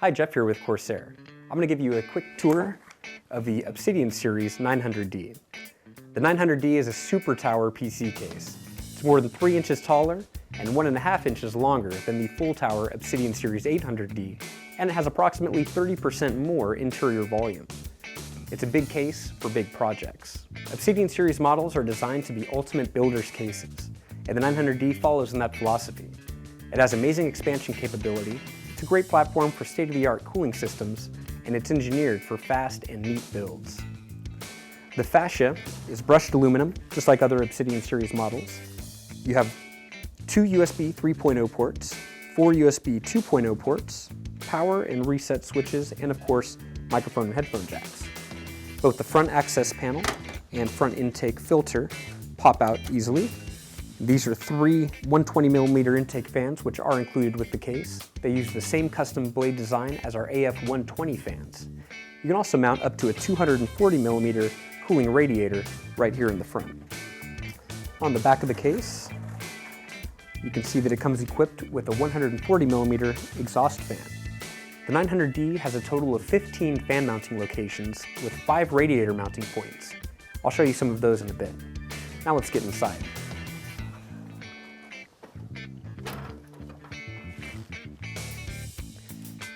Hi, Jeff here with Corsair. I'm going to give you a quick tour of the Obsidian series 900D. The 900D is a super tower PC case. It's more than 3 inches taller and 1.5 inches longer than the full tower Obsidian series 800D, and it has approximately 30% more interior volume. It's a big case for big projects. Obsidian series models are designed to be ultimate builder's cases, and the 900D follows in that philosophy. It has amazing expansion capability, it's a great platform for state-of-the-art cooling systems, and it's engineered for fast and neat builds. The fascia is brushed aluminum, just like other Obsidian series models. You have 2 USB 3.0 ports, 4 USB 2.0 ports, power and reset switches, and of course, microphone and headphone jacks. Both the front access panel and front intake filter pop out easily. These are 3 120mm intake fans, which are included with the case. They use the same custom blade design as our AF120 fans. You can also mount up to a 240mm cooling radiator right here in the front. On the back of the case, you can see that it comes equipped with a 140mm exhaust fan. The 900D has a total of 15 fan mounting locations with 5 radiator mounting points. I'll show you some of those in a bit. Now let's get inside.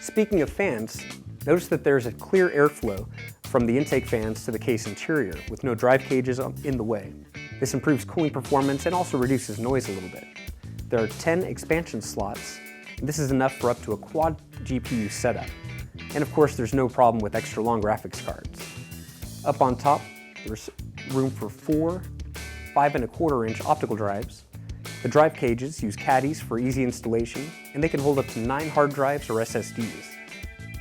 Speaking of fans, notice that there's a clear airflow from the intake fans to the case interior with no drive cages in the way. This improves cooling performance and also reduces noise a little bit. There are 10 expansion slots, and this is enough for up to a quad GPU setup. And of course, there's no problem with extra long graphics cards. Up on top, there's room for 4 5.25-inch optical drives. The drive cages use caddies for easy installation, and they can hold up to 9 hard drives or SSDs.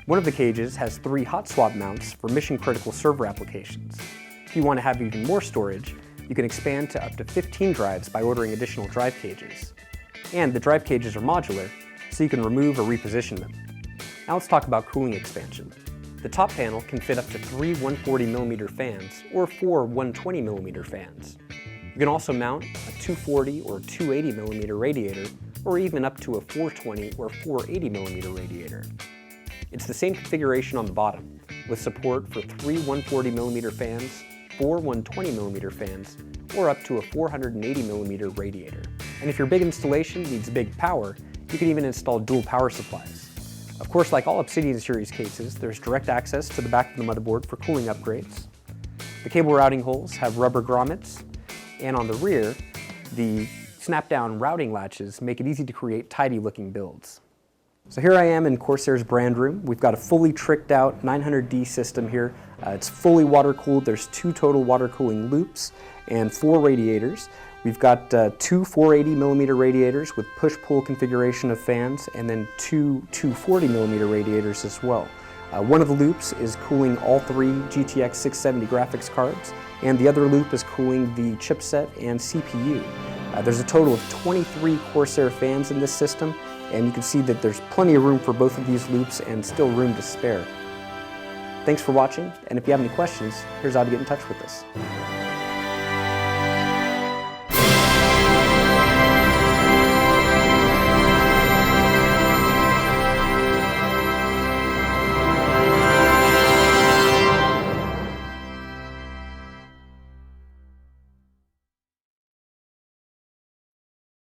One of the cages has 3 hot swap mounts for mission-critical server applications. If you want to have even more storage, you can expand to up to 15 drives by ordering additional drive cages. And the drive cages are modular, so you can remove or reposition them. Now let's talk about cooling expansion. The top panel can fit up to 3 140mm fans or 4 120mm fans. You can also mount a 240 or 280mm radiator, or even up to a 420 or 480mm radiator. It's the same configuration on the bottom, with support for 3 140mm fans, 4 120mm fans, or up to a 480mm radiator. And if your big installation needs big power, you can even install dual power supplies. Of course, like all Obsidian series cases, there's direct access to the back of the motherboard for cooling upgrades. The cable routing holes have rubber grommets, and on the rear, the snap-down routing latches make it easy to create tidy-looking builds. So here I am in Corsair's brand room. We've got a fully tricked out 900D system here. It's fully water-cooled. There's 2 total water cooling loops and 4 radiators. We've got 2 480mm radiators with push-pull configuration of fans, and then 2 240mm radiators as well. One of the loops is cooling all 3 GTX 670 graphics cards, and the other loop is cooling the chipset and CPU. There's a total of 23 Corsair fans in this system, and you can see that there's plenty of room for both of these loops and still room to spare. Thanks for watching, and if you have any questions, here's how to get in touch with us.